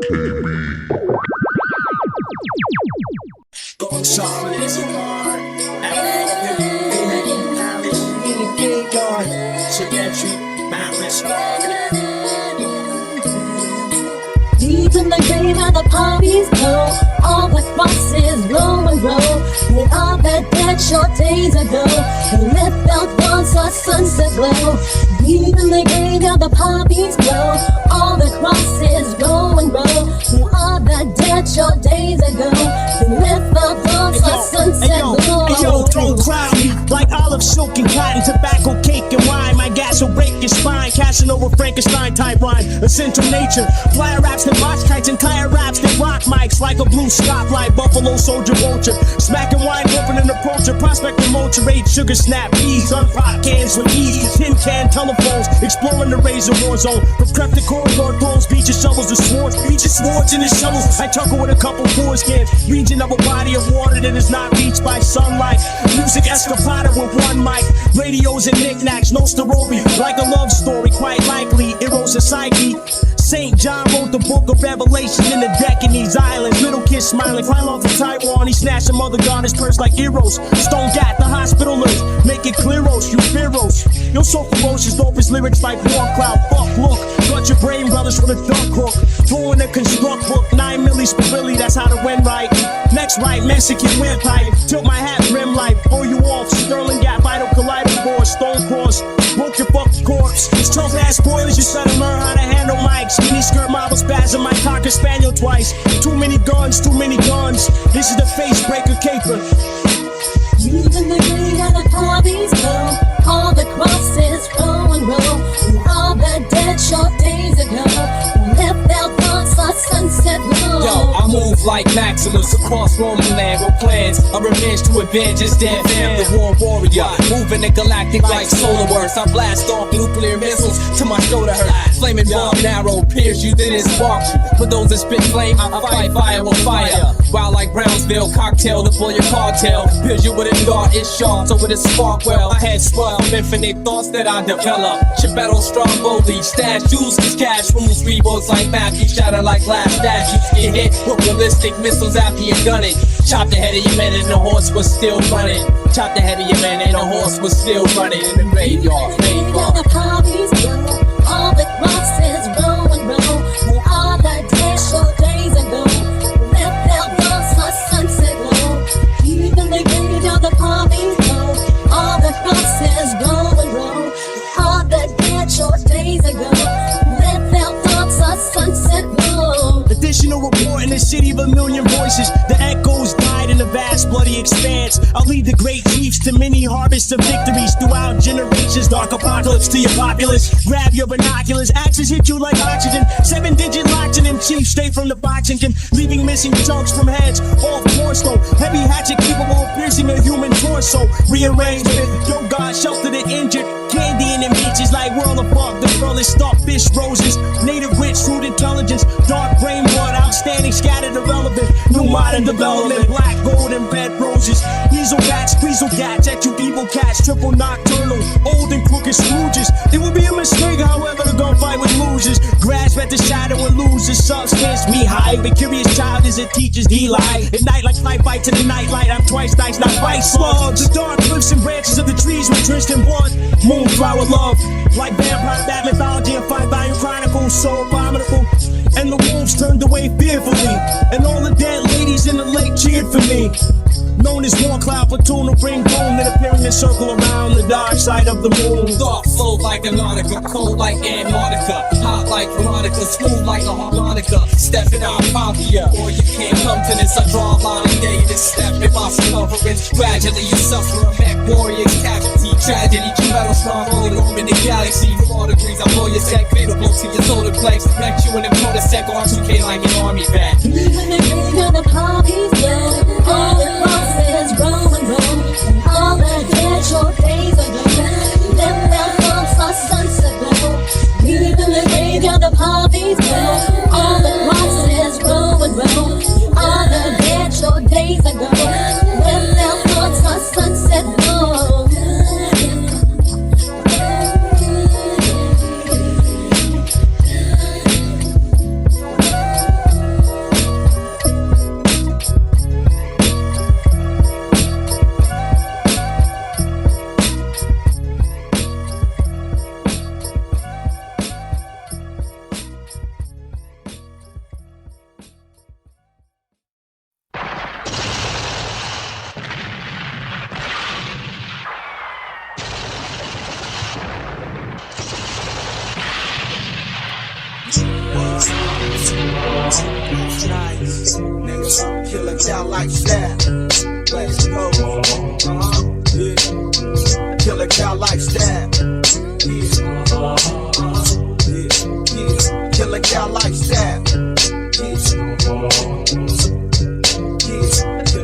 Deep in the grave where the poppies grow, all the crosses blow and roll. With all that dead short days ago, they left out once our sunset glow. Deep in the grave where the poppies grow, all the crosses blow and roll. With all that dead short days ago, they left out once our sunset glow. Yo, don't cloud me like olive, silk, and cotton, tobacco, cake, and wine. My gas will break your spine, casting over Frankenstein type rhyme. Essential nature, flyer raps and box kites, entire raps that rock mics like a blue stoplight. Buffalo soldier vulture, smacking wine, open and approacher, prospect and motor rate, sugar snap, bees, unpop cans with ease, tin can telephones, exploring the razor war zone. From creptic corridor thrones, beaches, shovels, the swords, beaches, swords, and the shovels. I chuckle with a couple foreskins, region of a body of water that is not reached by sunlight. Music escapada with one mic, radios and knickknacks, no sterobi, like a love story, quite likely, eros a psyche. St. John wrote the book of Revelation in the deck in these islands. Little kid smiling, climb off of Taiwan. He snatched a mother goddess purse like Eros. Stone gat the hospitalers, make it clearos, you fearos. You're so ferocious, dopest lyrics like Warcloud. Fuck, look, got your brain brothers with a duck hook. Throwing a construct book, 9 millis for Billy, that's how to win right. Next right, Mexican windpipe, tilt my hat, rim light, pull you off. Sterling got vital collider board, stone cross, broke your fucking corpse. These tough ass spoilers, you better learn how to handle mics. Mini skirt model spasm, my cocker spaniel twice. Too many guns, too many guns. This is the face breaker caper. Using the green of the poppies go, all the crosses roll and roll. And all the dead short days ago, left out once our sunset glow. Yo, I move like Maximus across Roman land with plans of revenge to avenge his dead fam. The war warrior, moving the galactic like solar works. I blast off nuclear missiles to my shoulder hurt. Flaming bomb arrow pierce you, then it sparks you. For those that spit flame, I fight fire with fire. Wild like Brownsville, cocktail to pull your cartel. Pierce you with a dart, it's sharp, so with a spark well. I had spun of infinite thoughts that I developed. Should battle strong boldly, stash jewels, cause cash rules. Reworks like Matthew, shatter like glass statues. Get hit with ballistic missiles after you gun it. Chop the head of your man and the horse was still running. Chop the head of your man and the horse was still running. In the graveyard, all the poppies go, all the crosses roll and roll. They all the dead short days ago, left out once our sunset glow. Even the grave of the poppies go, all the crosses roll and roll. All the dead short days ago, left out once our sunset glow. Additional report in the city of a million voices. The echoes died in the vast bloody expanse. I'll lead the great chiefs to many harvests of victories throughout generations. Dark apocalypse to your populace. Grab your binoculars, axes hit you like oxygen. 7-digit locks and them chiefs stay from the boxing gym, leaving missing chunks from heads. Off course though, heavy hatchet capable of piercing a human torso. Rearrangement, yo God shelter the injured. Candy in them beaches like world of fuck. The girl is starfish roses. Native witch, fruit intelligence. Dark brain blood, outstanding, scattered irrelevant. New modern development, black, gold, and red roses. Weasel bats, weasel cats, at you evil cats. Triple nocturnal, old and crooked Scrooges. It would be a mistake, however, to go fight with losers. Grasp at the shadow and lose its substance. Me high, the curious child is a teacher's delight. At night, like flight fight to the nightlight. I'm twice nice, not fight slugs. The dark cliffs and branches of the trees were drenched in blood. Moonflower love, like vampire bat mythology and 5-volume chronicles, so abominable. And the wolves turned away fearfully, and all the dead ladies in the lake cheered for me. Known as Warcloud platoon will bring home, then appearing in circle around the dark side of the moon. Dark flow like Antarctica, cold like Antarctica, hot like Veronica, smooth like a harmonica. Stepping out Pompia, or you can't come to this. I draw a line of day to step in my circumference. Gradually you suffer a mech warrior's casualty. Tragedy, keep metal strong, rolling over in the galaxy. From all degrees, I blow your tech, fatal blow to your solar plex. Wreck you in the motor sec on 2K like an army vet. Even the grave of the poppies go, all the crosses roll and roll. And all the dead short days ago, left out once our sunset glow. Even the grave of the poppies go, all the crosses roll and roll. All the dead short days ago, left out once our sunset glow. Nice, nigga. Killa Cal Lifestyle. Let's go. Yeah. Killa Cal Lifestyle. Yeah. Killa Cal Lifestyle.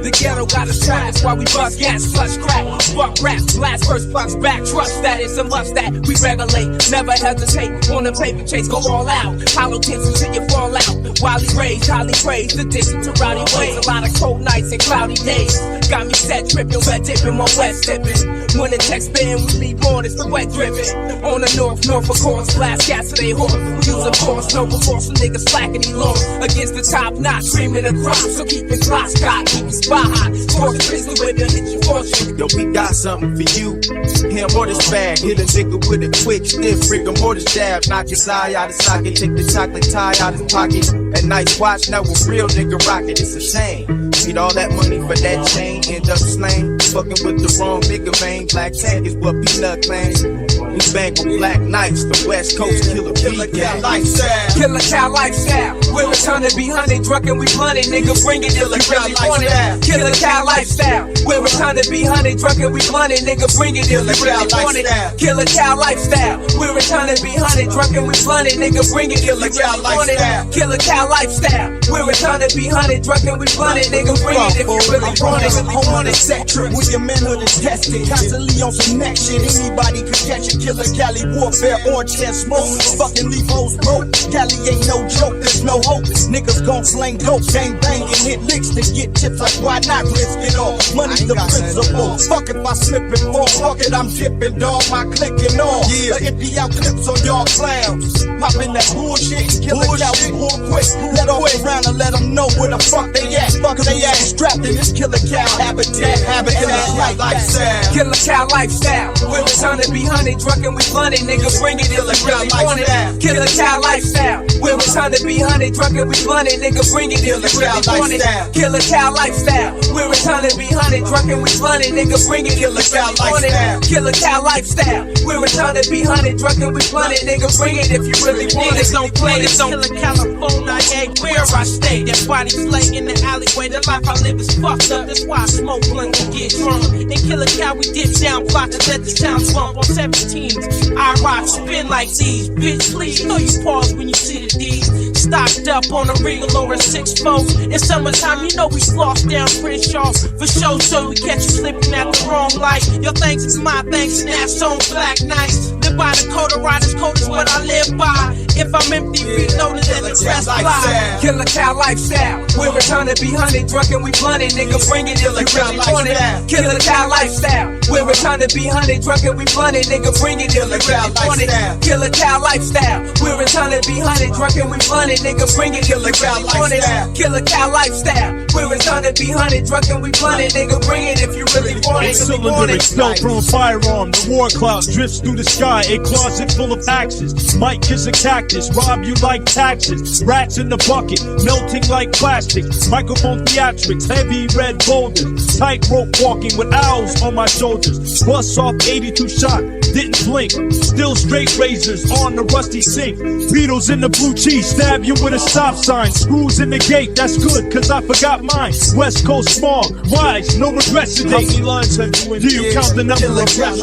The ghetto got us tight, that's why we bust gas, flush crack, fuck rap, blast first bucks back, trust that it's a must that we regulate, never hesitate, on the paper chase, go all out, hollow tips until you fall out, while he raised, highly praised, addicted to rowdy ways, a lot of cold nights and cloudy days, got me set tripping, wet dipping, my west dipping, when the text spin, we leave on, it's the wet dripping, on the north of course, blast gas to they horse, we use a force, no remorse, some niggas slacking, he lost, against the top, not screaming a crime, so keep it clock, Scott, keep it spot hot, torch the pistol with the hit you fortune. Yo, we got something for you. Him or this bag, hit a nigga with a quick, stiff, rigor mortis jab, knock his eye out of socket, take the chocolate tie out his pocket. At night watch, now a real nigga rocket, it's a shame. Need all that money for that chain, end up slain. Fucking with the wrong nigga, man. Black Tank is what Peanut claims. We bang with Black Knights, the West Coast killer. Killa Cal Lifestyle. Killa Cal Lifestyle. We're returning B100, drunk and we blunted, nigga. Bring it if you really want it. Killa Cal Lifestyle. We're returning B100, drunk and we blunted, nigga. Bring it if you really want it. Killa Cal Lifestyle. We're returning B100, drunk and we blunted, nigga. Bring it if you really want it. Killa Cal Lifestyle. We're returning B100, drunk and we blunted, nigga. Bring it if you really want it. Home on a set trip where your manhood is tested. Constantly on some neck shit. Anybody could catch a Killa Cali warfare, orange and smoke. Fucking leave hoes broke. Cali ain't no joke, there's no hope. Niggas gon' slang dope, gang bang and hit licks to get chips like why not risk it all? Money's the principle. Fuck if I slip and fall. Fuck it, I'm dipping, dog. My clicking on. Yeah, empty out clips on y'all clowns. Popping that bullshit and Killa Cal real quick. Let off around and let them know where the fuck they at. Fuck they at. Strapped in this Killa Cal habitat. Killa Lifestyle. Killa Cal Lifestyle. We're returning B100, drunk and we blunted, nigga. Bring it if you really want it. Killa Cal Lifestyle. We're returning B100, drunk and we blunted, nigga. Bring it if you really want it. Killa Cal Lifestyle. We're returning B100, drunk and we blunted, nigga. Bring it if you really want it. Killa Cal Lifestyle. We're returning B100, drunk and we blunted, nigga. Bring it if you really want it. Niggas don't play, this Killa California ain't where I stay. That bodies lay in the alleyway, the life I live is fucked up. That's why I smoke blunt and get drunk. In Killa Cal we dip down, plot to let the town bump on 17s. I rock, spin like these. Bitch, please, you know you pause when you see the D's. Stocked up on a Regal or a 6-4. In summertime, you know we floss down Crenshaw. For show, so we catch you slipping at the wrong light. Your thanks is my thanks, and that's on Black Knights. Live by the code of riders, code is what I live by. If I'm empty, reloaded, then the rest fly. Killa Cal Lifestyle. We're returning B100, drunk and we blunted, nigga. Bring it if you really want it. Killa Cal Lifestyle. We're returning B100, drunk and we blunted, nigga. Bring it if you really want it. Killa Cal Lifestyle. We're returning B100, drunk and we blunted, nigga. Bring it if you really want it. Killa Cal Lifestyle. We're returning B100, drunk and we blunted, nigga. Bring it if you really want it. Cylinder expelled from a firearm. The Warcloud drifts through the sky. A closet full of axes. Mike is a cactus. Rob you like taxes. Rats in the bucket. Melting like plastic. Microphone theatrics. Heavy red boulders. Tightrope walking with owls on my shoulders. Bust off 82 shot. Didn't blink. Still straight razors on the rusty sink. Beatles in the blue cheese. Stab you with a stop sign. Screws in the gate. That's good cause I forgot mine. West Coast smog. Wise. No regrets today. How many lines have you in? Do you count the number of reps?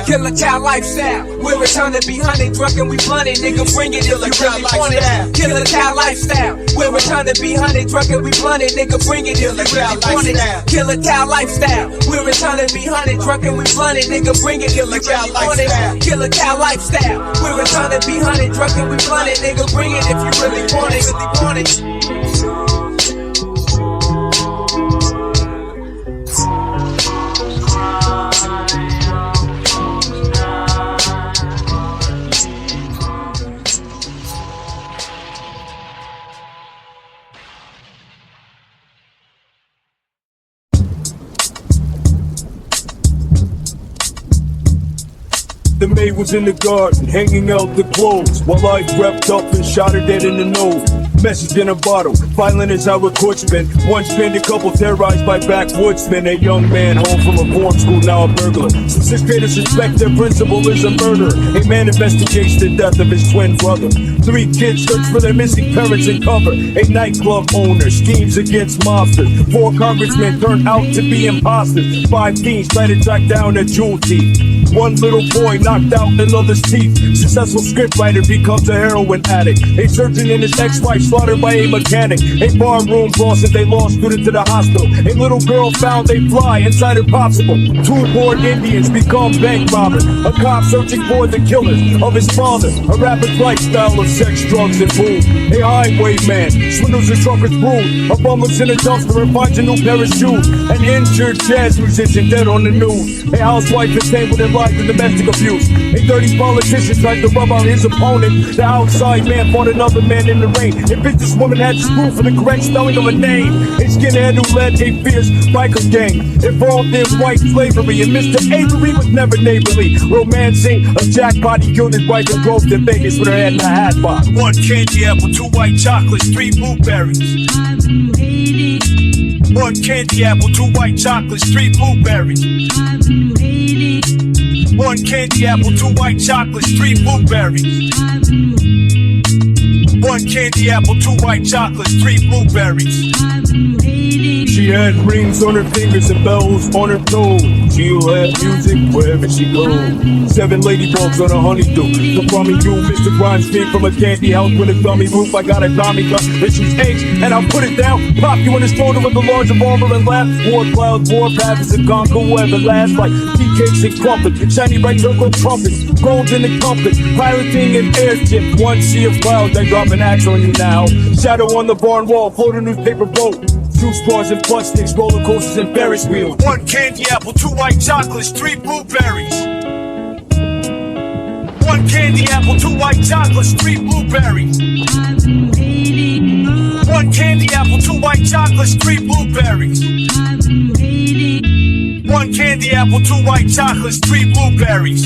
Killa Cal Lifestyle. We're returning B100, drunk and we blunted, nigga. Bring it if you really want it. Killa Cal Lifestyle. We're returning B100, drunk and we blunted, nigga. Bring it if you really want it. Killa Cal Lifestyle. We're returning B100, drunk and we blunted, nigga. Bring it if you really want it. Killa Cal Lifestyle. We're returning B100, drunk and we blunted, nigga. Bring it if you really want it. Really want it. The maid was in the garden, hanging out the clothes, while I crept up and shot her dead in the nose. Message in a bottle, violent is how it could spin. Once pinned, a couple terrorized by backwoodsmen. A young man home from a form school, now a burglar. Some sixth graders suspect their principal is a murderer. A man investigates the death of his twin brother. 3 kids search for their missing parents in cover. A nightclub owner schemes against mobsters. 4 congressmen turned out to be imposters. 5 teens try to track down a jewel thief. 1 little boy knocked out another's teeth. Successful scriptwriter becomes a heroin addict. A surgeon and his ex-wife slaughtered by a mechanic. A barroom boss and they lost student to the hospital. A little girl found a fly inside her popsicle. 2 bored Indians become bank robbers. A cop searching for the killers of his father. A rapid lifestyle of sex, drugs, and food. A highwayman swindles a trucker's brood. A bummer's in a dumpster and finds a new pair of shoes. An injured jazz musician dead on the news. A housewife entangled in life and domestic abuse. A dirty politician tried to rub out his opponent. The outside man fought another man in the rain. A businesswoman had to screw for the correct spelling of a name. A skinhead who led a fierce biker gang involved in white slavery. And Mr. Avery was never neighborly, romancing a jackpot. He killed his wife and drove to Vegas with her head in a hat box. 1 candy apple, 2 white chocolates, 3 blueberries. 1 candy apple, 2 white chocolates, 3 blueberries. 1 candy apple, 2 white chocolates, 3 blueberries. 1 candy apple, 2 white chocolates, 3 blueberries. She had rings on her fingers and bells on her toes. She'll have music wherever she goes. 7 ladybugs on a honeydew. So from you, Mr. Grimes came from a candy house with a dummy roof. I got a Tommy gun that shoots eggs, and I'll put it down. Pop you in the shoulder with a large revolver and laugh. Warcloud, warpaths, and conquer whoever lasts. Like tea cakes and crumpets, shiny bright circle trumpets, golden and compass, piloting an airship. 1 sea of clouds, I drop an axe on you now. Shadow on the barn wall, float a newspaper boat. Juice bars and butt sticks, roller coasters and Ferris wheels. 1 candy apple, 2 white chocolates, 3 blueberries. 1 candy apple, 2 white chocolates, 3 blueberries. 1 candy apple, 2 white chocolates, 3 blueberries. 1 candy apple, 2 white chocolates, 3 blueberries.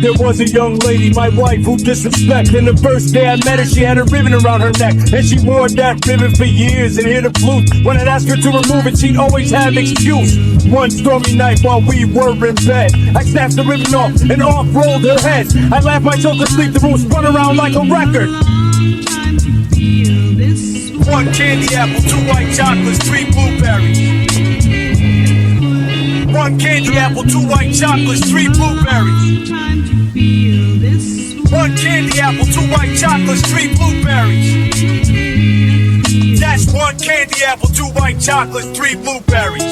There was a young lady, my wife, who disrespected. And the first day I met her, she had a ribbon around her neck. And she wore that ribbon for years and hit the flute. When I'd ask her to remove it, she'd always have an excuse. One stormy night while we were in bed, I snapped the ribbon off and off rolled her head. I laughed myself to sleep, the room spun around like a record. 1 candy apple, 2 white chocolates, 3 blueberries. 1 candy apple, 2 white chocolates, 3 blueberries. 1 candy apple, 2 white chocolates, 3 blueberries. That's 1 candy apple, 2 white chocolates, 3 blueberries.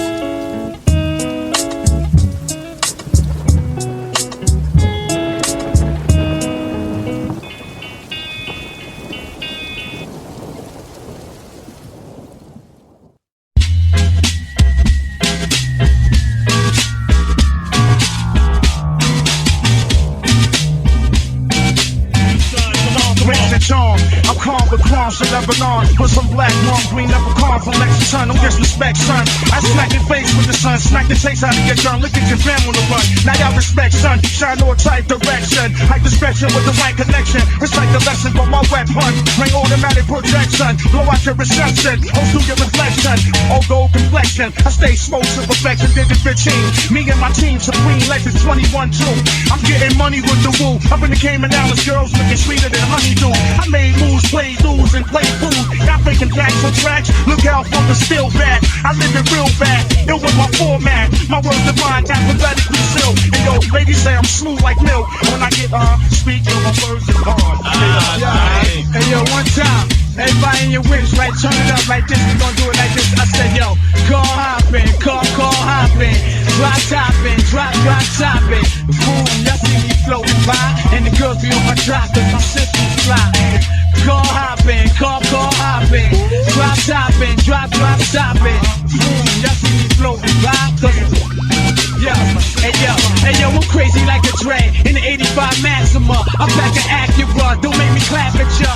I'm calm with crimes from Lebanon. Put some black, long, green, leprechaun from Lexington. Don't disrespect, son. I smack your face with the sun. Smack the taste out of your gun. Look at your fam on the run. Now y'all respect, son. Shine all type direction. Hype the spectrum with the right connection. Recite the lesson from my weapon. Bring automatic protection. Blow out your reception. Hold through your reflection. Old gold complexion. I stay smoke to perfection. Digit 15. Me and my team, supreme legends 21-2. I'm getting money with the woo. Up in the Cayman Islands, girls looking sweeter than honeydew. I made moves, played lose, and played fool. Y'all faking tracks on tracks. Look out for the still bad. I live it real bad. It was my format. My words divine, alphabetically sealed. And yo, ladies say I'm smooth like milk. When I get speak, yo, my words are hard. Hey yo, one time. Everybody in your whips, right? Turn it up like this. We gon' do it like this. I said, yo, car hopping, car hopping, drop topping, drop topping. Boom, y'all see me floating by, and the girls be on my drop 'cause my system's fly. Car hopping, car hopping, drop topping, drop topping. Boom, y'all see me floating by 'cause hey yo, I'm crazy like a Dre in the 85 Maxima. I'm back to Acura, don't make me clap at ya.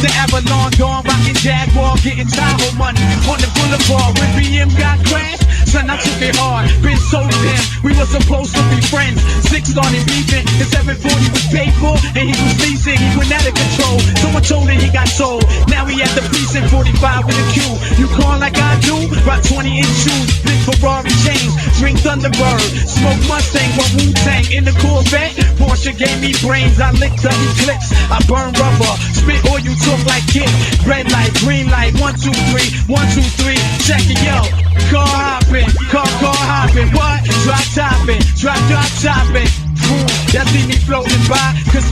The Avalon Dawn, rockin' Jaguar, getting Tahoe money on the boulevard. When BM got crashed, son, I took it hard. Been sold to him, we were supposed to be friends. 6 started beefing, the 740 was paid for, and he was leasing. He went out of control. Someone told him he got sold. Now we at the precinct 45 with a Q. You call like I do? Rock 20-inch shoes, big Ferrari chains, drink Thunderbird, smoke Mustang while Wu-Tang in the Corvette. Porsche gave me brains, I licked the Eclipse. I burn rubber, spit oil, you talk like kid. Red light, green light, 1, 2, 3, 1, 2, 3. Check it, yo. Car hopping, car hopping. What? Drop topping, drop topping. Boom, that see me floating by, cause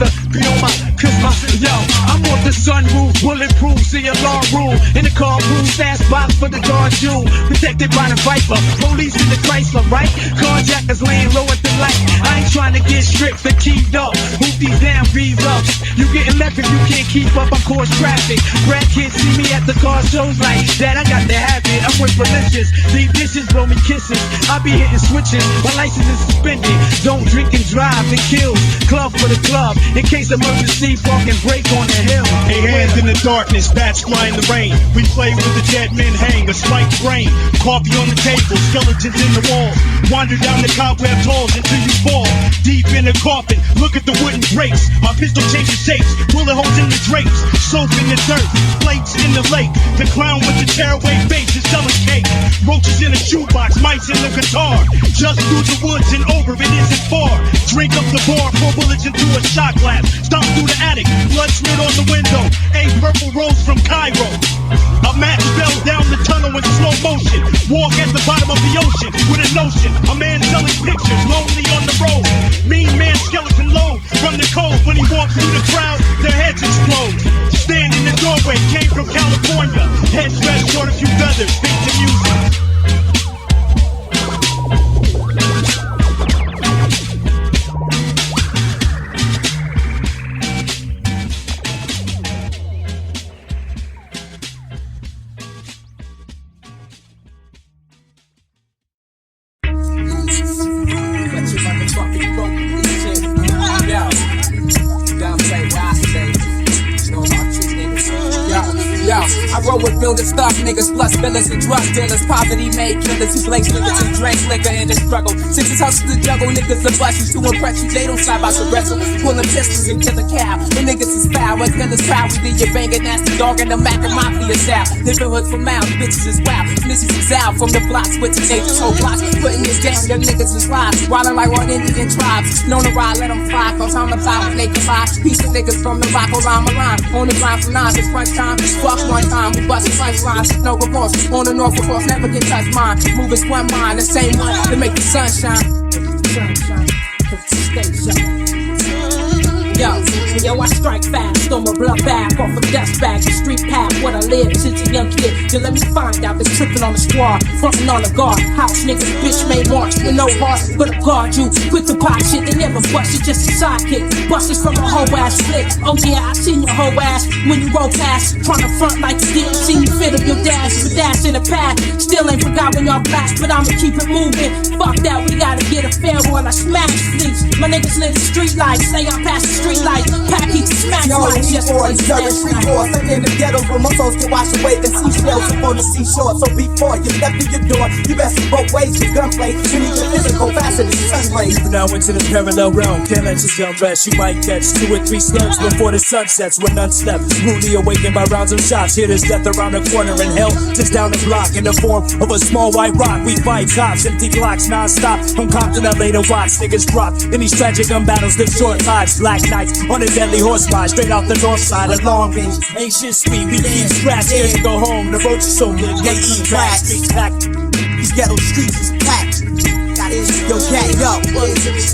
yo, I'm off the sunroof, bulletproof, see alarm room. In the car room, fast box for the guard jewel. Protected by the Viper, police in the Chrysler, right? Carjackers laying low at the light. I ain't trying to get stripped or keyed up. Hoop these damn V's up. You getting left if you can't keep up, I cause traffic. Brad kids see me at the car shows like that. I got the habit, I'm with religious. These dishes blow me kisses. I be hitting switches, my license is suspended. Don't drink and drive, it kills. Club for the club, in case emergency, park and break on the hill. Hey, hands in the darkness, bats fly in the rain. We play with the dead men hang, a slight brain. Coffee on the table, skeletons in the walls. Wander down the cobweb halls until you fall. Deep in the coffin, look at the wooden drapes. My pistol changes shapes, bullet holes in the drapes. Soap in the dirt, flakes in the lake. The clown with the tearaway face is selling cake. Roaches in a shoebox, mice in the guitar. Just through the woods and over, it isn't far. Drink up the bar, pour bullets into a shot glass. Stomp through the attic, blood smeared on the window. A purple rose from Cairo. A match fell down the tunnel in slow motion. Walk at the bottom of the ocean with a notion. A man selling pictures, lonely on the road. Mean man skeleton low from the cold. When he walks through the crowd, their heads explode. Stand in the doorway, came from California. Head stretched short, a few feathers, beat the music. I roll with builders, stuff niggas, plus billers and drug dealers. Poverty made killers who blaze niggas and drink liquor in the struggle. Sixes hustle to juggle, niggas the bust you to impress you. They don't slide out to wrestle, pulling pistols and kill a cow. The niggas is foul, as killers proud. We be your banging nasty dog and the Mac and Mafia style. Living hood for miles, bitches is wild. Snitches is out from the block, switching neighbors, whole blocks. Putting this down, your niggas is live. Wildin' like one Indian tribes. Known to ride, let them fly, cause I'm a top when they can fly. Piece of niggas from the rock, line my line. On the grind from 9 to crunch time. Fuck one time, we bustin' punch lines. No remorse, on the north of course, never get touched mine. Move is one mind, the same one to make the sun shine. Sunshine, yo, I strike fast, throw my blood back off a dust bag, the street path, what I live since a young kid. You let me find out, been tripping on the squad, frontin' on the guard. House niggas, bitch made march with no heart, gonna guard you. Quick to pop shit, they never bust, it's just a sidekick. Busters from a whole ass flick. Oh yeah, I seen your whole ass when you roll past, tryna front like you didn't see me fit up your dash, but dash in the past. Still ain't forgot when y'all blast, but I'ma keep it moving. Fuck that, we gotta get a fair one. I smash fleets. My niggas live the street lights, say I'm past the street lights. Pack each smash lights, just boys, serving free boys. I'm in the ghetto where my souls get washed away. The seashells up on the seashore. So before you left in your door, you best see both ways with gunplay. You need your physical faster than sun rays. Even now into the parallel realm, can't let your gun rest. You might catch 2 or 3 slugs before the sun sets. When none slept, rudely awakened by rounds of shots. Hear there's death around the corner and hell just down the block. In the form of a small white rock, we fight cops, empty blocks non-stop. From Compton LA to Watts, niggas drop in these tragic gun battles. Live short lives, Black Knights on a deadly horse ride, straight out the north side of Long Beach. Ain't shit sweet, we keep scratch, scared to go home. The roads are so good, they eat grass, streets packed. These ghetto streets is packed. Yo, gang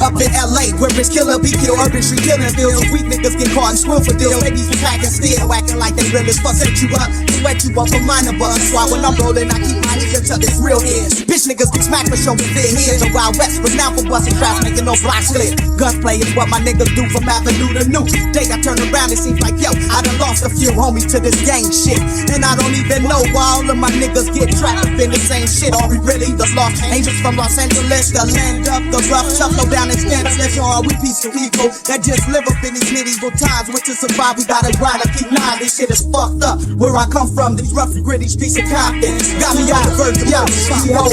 up in LA, where it's killer be killed. Urban street killing fields. Weak niggas get caught and swill for deals. Babies be packing steel, acting like they real as fuck. Set you up, sweat you up for minor buzz. That's why when I'm rolling, I keep my niggas till it's real is. Bitch niggas get smacked for showing fit here in the Wild West, but now for busting traps, making no blocks clear. Gunplay is what my niggas do from Avenue to New. Day I turn around, it seems like yo, I done lost a few homies to this gang shit, and I don't even know why all of my niggas get trapped up in the same shit. Are we really the lost angels from Los Angeles? The end up the rough, tough, no down and stand up. Let's all we peaceful people that just live up in these medieval times. But to survive, we gotta grind and keep nine. This shit is fucked up. Where I come from, these rough and gritty streets of Compton got me out of virgin. Yo,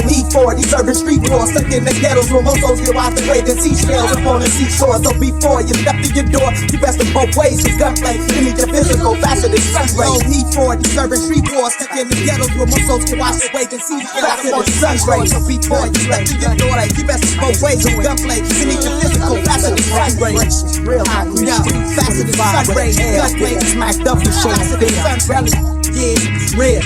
heat for these urban street wars, stuck in the ghettos where mofos get out the way than seashells upon the seashore. So before you step to your door, you best in both ways. It's gunplay, you need your physical faster than sun rays. Heat for these urban street wars, stuck in the ghettos where mofos get out the way than seashells faster than sun rays. So before you step to your door, you best in both ways. It's gunplay, you need your physical faster than sun rays. Real hot, faster than sun rays. Gunplay, smacked up and shit. Faster than sun rays. Yeah, it's real.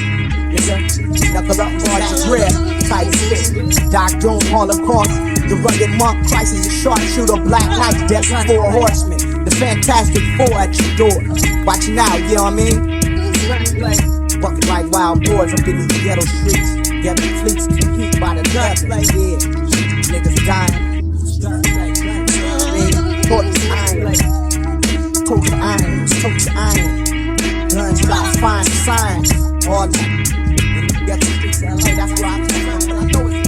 Knuckle up, charges rare, tight stick. Doc Doom, Holocaust, the rugged monk, crisis, a sharpshooter, Black Knights, death for horsemen, the Fantastic Four at your door. Watching out, you know what I mean? Bucking like wild boys up in these ghetto streets. Ghetto fleets compete by the dozen, yeah. Niggas dying. Torch iron. Guns, got fine signs. All that. Get the streets of LA, that's where I come from. I know it's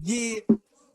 yeah,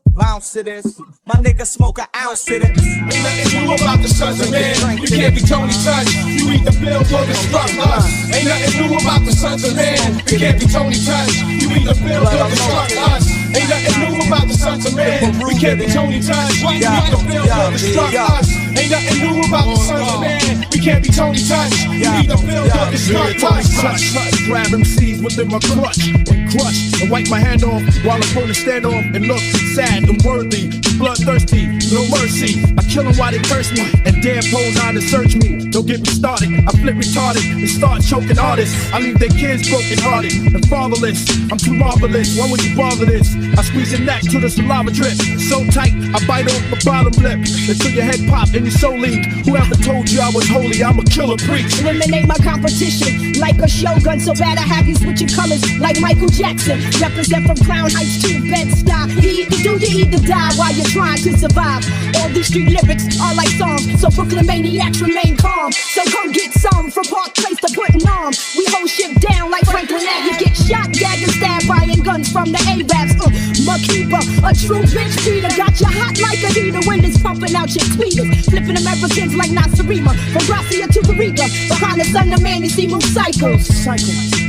bounce to this. My nigga smoke an ounce to this. Ain't nothing new about the Sunz of Man. You can't be Tony Touch. You eat the bill, go destruct us. Ain't nothing new about the Sunz of Man. You can't be Tony Touch. You eat the bill, go destruct us. Ain't nothing new about the Sunz of Man. We can't be Tony Touch. You eat the bill, go destruct us. Ain't nothing new about the Sunz of Man. We can't be Tony Touch. You eat the bill, go destruct us. Touch, grab MCs within my clutch and crush and wipe my hand off while I'm on the stand off and look sad and worthy, bloodthirsty, no mercy. I kill them while they curse me and damn pose on to search me. Don't get me started, I flip retarded and start choking artists. I leave their kids broken hearted and fatherless. I'm too marvelous, why would you bother this? I squeeze your neck till the saliva drip so tight, I bite off my bottom lip until your head pop and your soul leak. Whoever told you I was holy, I'm a killer preach. Eliminate my competition like a shogun, so bad I have you switching colors like Michael Jackson. Represent from Crown Heights to Bed-Stuy. You either do, you either die while you're trying to survive. All these street lyrics are like songs, so Brooklyn maniacs remain calm. So come get some from Park Place to putting on. We hold shit down like Franklin Ave. You get shot, gagged, and stabbed, buying guns from the Arabs. Makeeba, a true bitch beater, got you hot like a heater when it's pumping out your tweeters. Flipping Americans like Nasarima, from Gracia to Kariga. Behind the Sunz Of Man, you see mooncycles.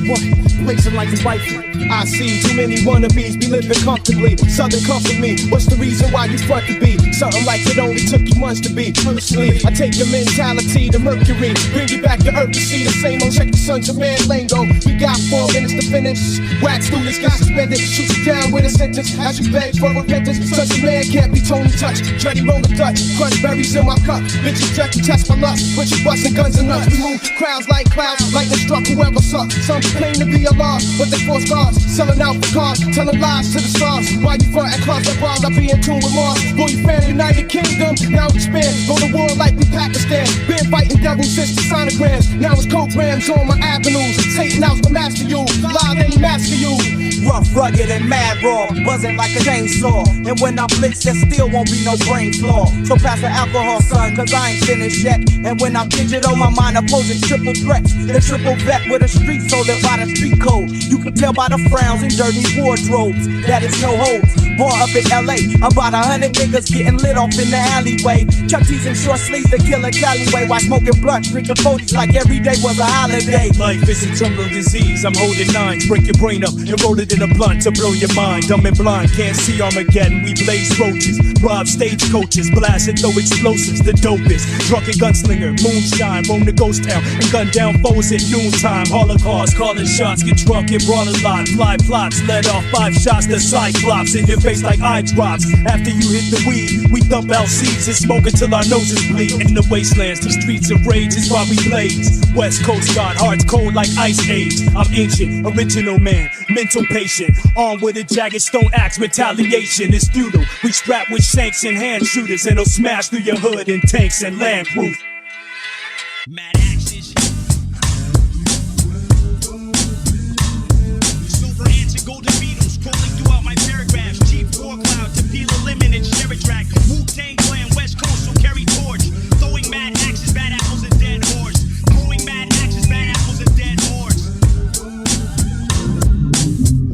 What? Blazing like a rifle. I see too many wannabes be living comfortably. Southern comfort me. What's the reason why you front to be? Something like it only took you months to be. Honestly, I take your mentality to Mercury, bring you back to Earth to see the same old. Check the Sunz Of Man lingo. We got 4 minutes to finish. Wax students got suspended. Shoot you down with a sentence as you beg for repentance. Sunz Of Man can't be Tony Touch. Dreddy roll the Dutch. Crunch berries in my cup. Bitches check to test my lust. But you busting guns and nuts. We move crowds like clouds. Lightning struck whoever sucks. Some claim to be a loss, but they force stars. Selling out for cars, telling lies to the stars. Why you front at clubs like bars? I be in tune with Mars. Boy, you fan United Kingdom, now expand. Go to war like we Pakistan. Been fighting devils since the sonograms. Now it's programs on my avenues. Satan out to master you, live and master you. Rough, rugged, and mad raw, buzzing like a chainsaw. And when I blitz, there still won't be no brain flaw. So pass the alcohol, son, cause I ain't finished yet. And when I'm digital, my mind opposing triple threats. The triple vet with a street soul that by the street code. You can tell by the frowns and dirty wardrobes that it's no holds. Born up in LA, about 100 niggas getting lit off in the alleyway. Chuck T's and short sleeves, the Killa Cal Lifestyle. While smoking blunt, drinking 40s like every day was a holiday. Life is a terminal disease, I'm holding 9s. Break your brain up and roll it in a blunt to blow your mind. Dumb and blind, can't see Armageddon. We blaze roaches, rob stagecoaches, blast and throw explosives. The dopest, drunken gunslinger, moonshine, roam the ghost town and gun down foes at noontime. Holocaust, calling shots, get drunk and brawl a lot. Fly plots, let off 5 shots to Cyclops in your face like eye drops. After you hit the weed, we thump LCs and smoke until our noses bleed. In the wastelands, the streets of rage is why we blaze. West Coast God, hearts cold like ice age. I'm ancient, original man, mental pain. patient. Armed with a jagged stone axe, retaliation is futile. We strapped with shanks and hand shooters, and they'll smash through your hood in tanks and Land Cruisers. Mad axes. Silver ants and golden beetles crawling throughout my paragraphs. Chief Warcloud to peel a lemon and share a track. Wu-tang clan, West Coast, so carry torch. Throwing mad axes, bad apples, and dead horse. Throwing mad axes, bad apples, and dead horse.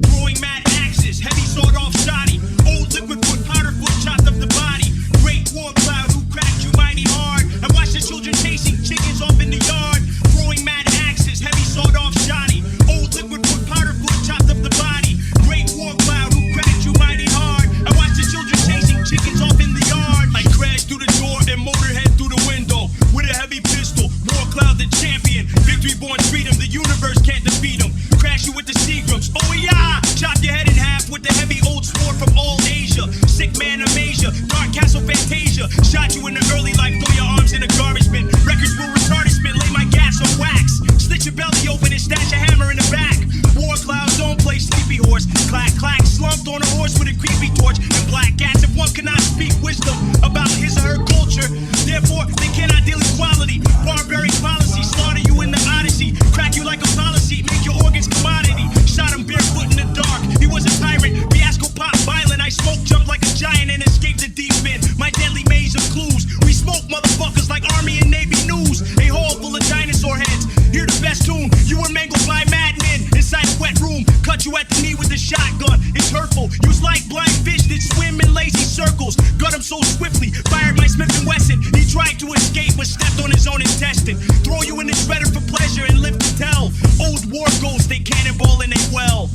Throwing mad axes, heavy sword off shoddy. Old liquid foot, powder foot, chopped up the body. Great Warcloud who cracked you mighty hard. I watched the children chasing chickens off in the yard. Throwing mad axes, heavy sword off shoddy. Old liquid foot, powder foot, chopped up the body. Great Warcloud who cracked you mighty hard. I watched the children chasing chickens off in the yard. I crashed through the door and motorhead through the window with a heavy pistol. Warcloud the champion, victory born freedom. The universe can't defeat him. Crash you with the Seagrams. Oh yeah, chop your head in half with the heavy old sword from all Asia. Sick man Amasia, Dark Castle Fantasia. Shot you in the early life, throw your arms in a garbage bin. Records will retard spin, lay my gas on wax. Slit your belly open and stash a hammer in the back. Warcloud don't play sleepy horse. Clack clack, slumped on a horse with a creepy torch and black cats. If one cannot speak wisdom about his or her culture, therefore they cannot deal equality. Barbaric policy, slaughter you in the Odyssey. Crack you like a policy, make your organs commodity. Shot him barefoot in the dark, he was a tyrant. Fiasco pop violent, I smoke jump like a giant and escape the deep end. My deadly maze of clues, we smoke motherfuckers like Army and Navy news. A hall full of dinosaur heads, hear the best tune. You were mangled by madmen inside a wet room. Cut you at the knee with a shotgun, it's hurtful. Use like blind fish that swim in lazy circles. Got him so swiftly, fired my Smith & Wesson. He tried to escape but stepped on his own intestine. Throw you in the shredder for pleasure and live to tell. Old war ghosts, they cannonball in a well.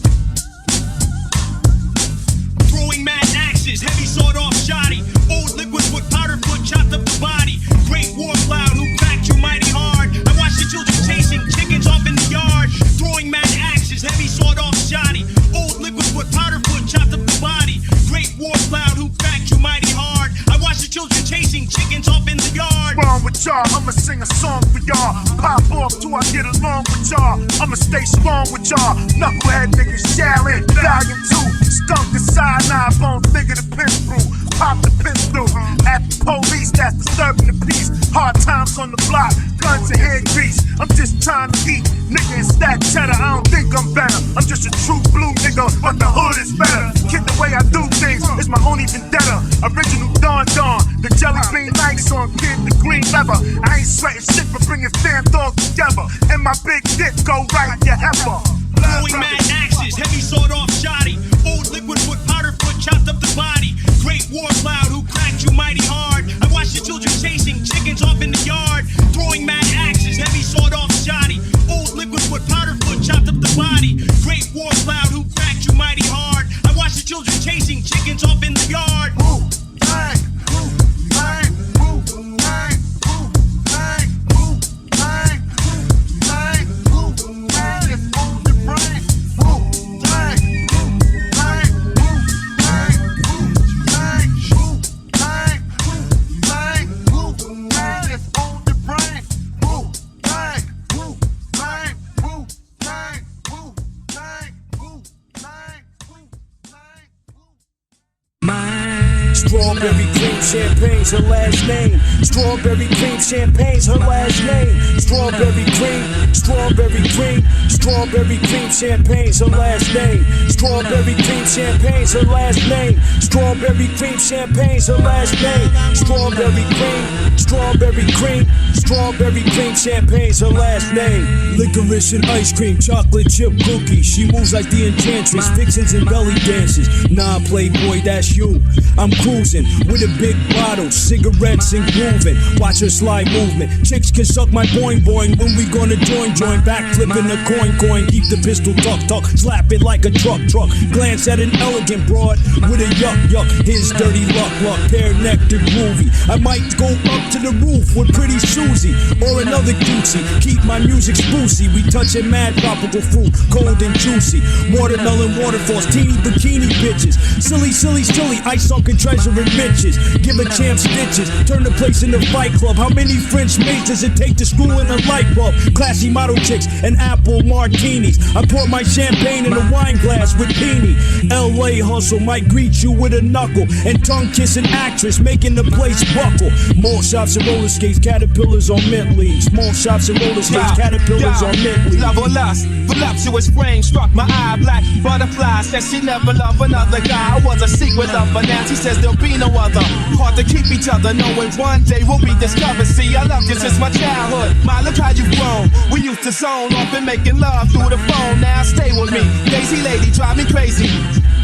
Throwing mad axes, heavy sword off shoddy. Old liquid foot, powder foot, chopped up the body. Great Warcloud who cracked you mighty hard. I watched the children chasing chickens off in the yard. Throwing mad axes, heavy sword off shoddy. Old liquid foot, powder foot, chopped up the body. Great Warcloud who cracked you mighty hard. I watched the children chasing chickens off in the yard. Wrong with y'all, I'ma sing a song for y'all. Pop off till I get along with y'all. I'ma stay strong with y'all. Knucklehead niggas shallin', dying too. Stunk the cyanide bone, figure the pin through. Pop the pin through. At the police, that's disturbing the peace. Hard times on the block, guns and head grease. I'm just trying to eat, nigga, and stack cheddar. I don't think I'm better. I'm just a true blue nigga, but the hood is better. Kid, the way I do things is my only vendetta. Original Don Don, the jelly bean nights on kid, the green leather. I ain't sweating shit for bringing fam dogs together. And my big dick go right your heifer. Throwing mad axes, heavy sword off shoddy. Old liquid foot, powder foot, chopped up the body. Great Warcloud who cracked you mighty hard. I watched the children chasing chickens off in the yard. Throwing mad axes, heavy sword off shoddy. Old liquid foot, powder foot, chopped up the body. Great Warcloud who cracked you mighty hard. I watched the children chasing chickens off in the yard. Woo, bang, woo, bang, woo, bang, woo, bang, woo, bang, woo, bang, woo, bang. It's on the brain. Woo, bang, woo, bang, woo, bang, woo, bang, woo, bang, woo, bang, woo, bang. It's on the brain. Woo, bang, woo, bang, woo, bang, woo, bang, woo, bang, woo, bang. Strawberry cream champagne's her last name. Strawberry cream champagne's her last name. Strawberry cream, strawberry cream, strawberry cream champagne's her last name. Strawberry cream champagne's her last name. Strawberry cream champagne's her last name. Strawberry cream, strawberry cream, strawberry cream champagne's her last name. Licorice and ice cream, chocolate chip cookies. She moves like the Enchantress, vixens and belly dances. Nah, playboy, that's you. I'm cruising with a big bottle, cigarettes and grooving. Watch her slide movement. Chicks can suck my boing boing. When we gonna join? Backflipping the coin. Keep the pistol tuck. Slap it like a truck. Glance at an elegant broad with a yuck. His dirty luck. Pear nectar groovy. I might go up to the roof with pretty Susie or another cutie. Keep my music sprucey. We touching mad tropical fruit, cold and juicy. Watermelon waterfalls, teeny bikini bitches. Silly, ice sunken treasure measuring bitches, giving champ stitches, turn the place into Fight Club. How many French maids does it take to screw in a light bulb? Classy model chicks and apple martinis. I pour my champagne in a wine glass with Beanie. LA hustle might greet you with a knuckle and tongue kissing actress making the place buckle. Mall shops and roller skates, caterpillars on mint leaves. Small shops and roller skates, caterpillars on mint leaves. Love or lust, voluptuous frame struck my eye. Black butterfly said she never loved another guy. I was a secret lover, now she says there'll be no other. Hard to keep each other, knowing one day we'll be discovered. See, I loved you since my childhood. My, look how you've grown. We used to zone off and making love through the phone. Now stay with me, Daisy lady, drive me crazy.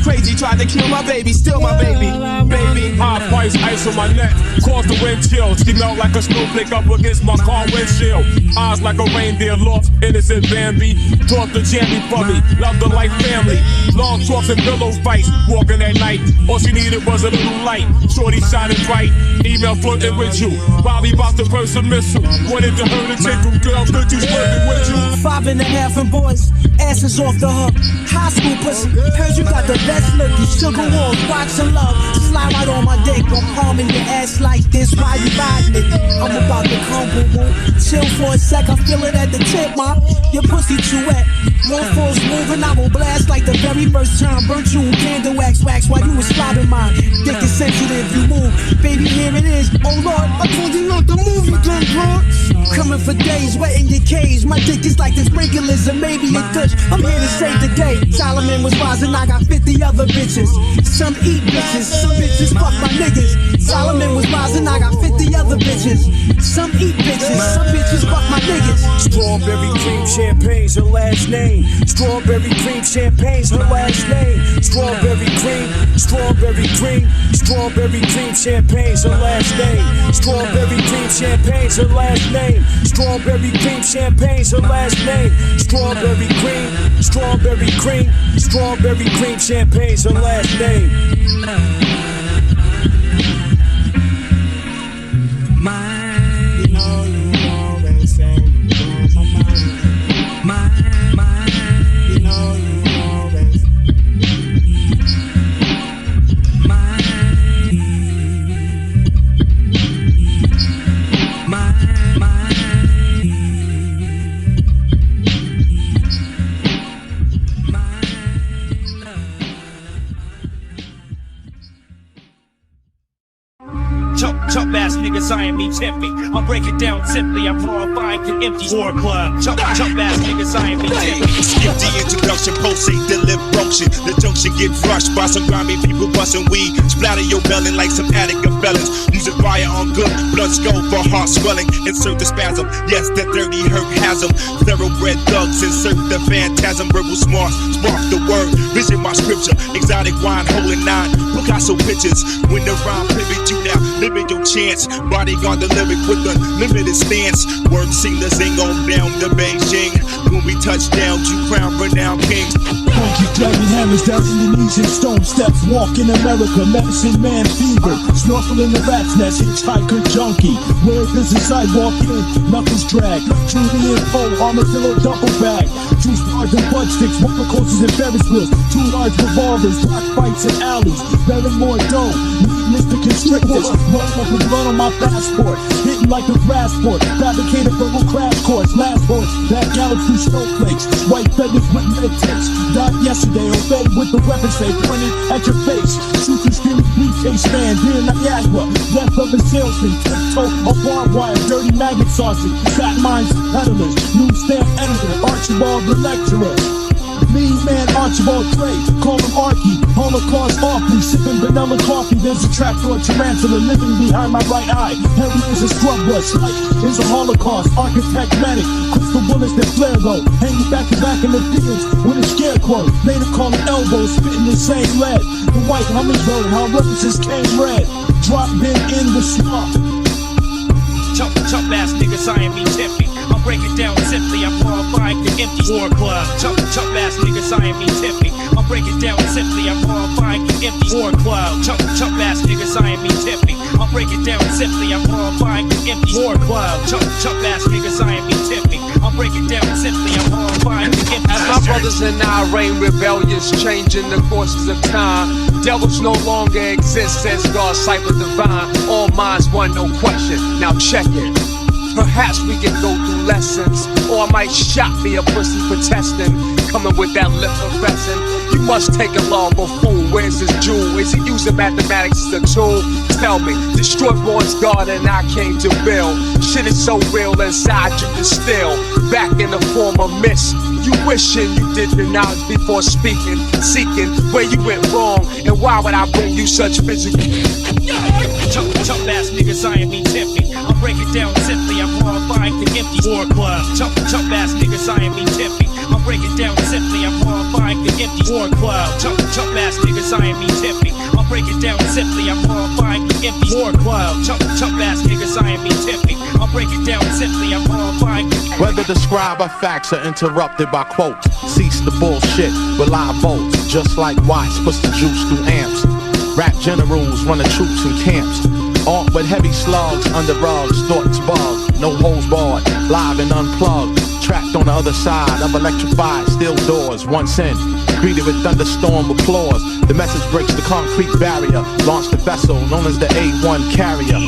Crazy, tried to kill my baby, still my baby. Baby, high price ice on my neck, caused the wind chill. She melt like a snowflake up against my car windshield. Eyes like a reindeer lost, innocent Bambi. Talk the jammy for me, love the life family. Long talks and pillow fights, walking at night. All she needed was a little light. Shorty shining bright, email flirting with you. Bobby about to burst a missile. Wanted to hurt a chick from girl, could you flirting with you? 5.5 and boys, asses off the hook. High school pussy, heard you got the best looking. Sugar walls, watch and love. Slide right on my dick, I'm palming your ass like this. Why you riding it? I'm about to come, boo boo. Chill for a sec, I feel it at the tip, ma. Your pussy too wet. One falls moving, I will blast like the very first time. Burnt you in candle wax while you was slobbing mine. Dick is sensitive, you move. Baby, here it is. Oh Lord, I told you not to move, you done bro. Coming for days, wet in your cage. My dick is like the sprinklers and maybe a Dutch. I'm here to save the day. Solomon was rising, I got 50 other bitches. Some eat bitches, some bitches fuck my niggas. Solomon was rising, I got 50 other bitches. Some eat bitches, some bitches fuck my niggas. Strawberry cream champagne's her last name. Strawberry cream champagne's her last name. Strawberry cream, strawberry cream, strawberry cream champagne's her last name. Strawberry cream champagne's her last name. Strawberry cream champagne's her last name. Strawberry cream, strawberry cream, strawberry cream champagne's her last name. You know you always say you know you always Chump ass niggas, I ain't me tempting. I'll break it down simply, I'm glorifying to empty. Warcloud. Chump ass niggas, I ain't me tempting. Skip the introduction, pulsate the lip function. The junction get rushed by some grimy people busting weed. Splatter your melon like some attic of felons. Use it fire on good, blood skull for heart swelling. Insert the spasm, yes, that dirty hurt has them. Thoroughbred thugs, insert the phantasm. Verbal smarts, spark the word. Vision my scripture, exotic wine holding 9. Picasso pictures, when the rhyme pivot you now. Limit your chance, bodyguard the lyric with a limited stance. Word sing the zing on down to Beijing. When we touch down, you crown renowned kings. Funky dragging hammers down Indonesian stone steps. Walk in America, medicine man fever. Snorkel in the rat's nest, hitchhiker junkie. Where does the sidewalk in? Nothing's drag. Truly info, armadillo duffel bag. Juice bars and bud sticks, roller coasters and Ferris wheels. 2 large revolvers, block fights and alleys. Bearing more dough, meat Mr. Constrictors. Roll up with blood on my passport. Hitting like a grass sport. Fabricated verbal crash course. Last horse, that galaxy snowflakes. White feathers with red tips. Died yesterday, obeyed with the weapons they pointed at your face. Shooting screaming briefcase man, dear Niagara. Left of a salesman, tiptoe, a barbed wire, dirty maggot sausage. Fat minds, peddlers, newsstand editor, Archibald the lecturer. Mean man Archibald Trey, call him Archie. Holocaust awfully, sipping vanilla coffee. There's a trapdoor tarantula living behind my right eye. Heavy as a scrub brush, light is a Holocaust. Architect manic, crystal bullets that flare though. Hanging back to back in the fields with a scarecrow. Later call him elbows, spitting the same lead. The white hummingbird, how references came red. Drop bin in the swamp. Chump ass niggas, I ain't me tempting. I'll break it down simply, I'm glorifying to empty. Warcloud. Chump ass niggas, I ain't me tempting. I'll break it down simply, I'm glorifying to empty. Warcloud. Chump ass niggas, I ain't me tempting. I'll break it down simply, I'm glorifying to empty. Warcloud. Chump ass niggas, I ain't me tempting. I'll break it down simply, I'm glorifying to empty. As my brothers and I reign rebellious, changing the courses of time. Devils no longer exist, says God, cyber divine. All minds one, no question. Now check it. Perhaps we can go through lessons, or I might shot me a pussy for testing. Coming with that lip professing. You must take a law of a fool. Where's his jewel? Is he using mathematics as a tool? Tell me, destroyed one's God and I came to build. Shit is so real inside you to still. Back in the form of mist. You wishing you did the knowledge before speaking, seeking where you went wrong, and why would I bring you such physical? Tough ass niggas, I ain't mean tempting. I'll break it down simply, I'm horrifying the empty Warcloud. Tough ass niggas, I ain't mean tempting. I'll break it down simply, I'm horrifying the empty Warcloud. Tough ass niggas, I ain't mean tempting. I'll break it down simply, I'm horrifying the empty Warcloud. Tough ass niggas, I ain't mean tempting. I'll break it down simply, I'm horrifying the Whether described by facts or interrupted by quotes, cease the bullshit with live bolts. Just like Watts puts the juice through amps. Rap generals run the troops in camps. Armed with heavy slugs under rugs, thoughts bug. No holes barred, live and unplugged. Trapped on the other side of electrified steel doors. Once in, greeted with thunderstorm applause. The message breaks the concrete barrier. Launched the vessel known as the A1 carrier.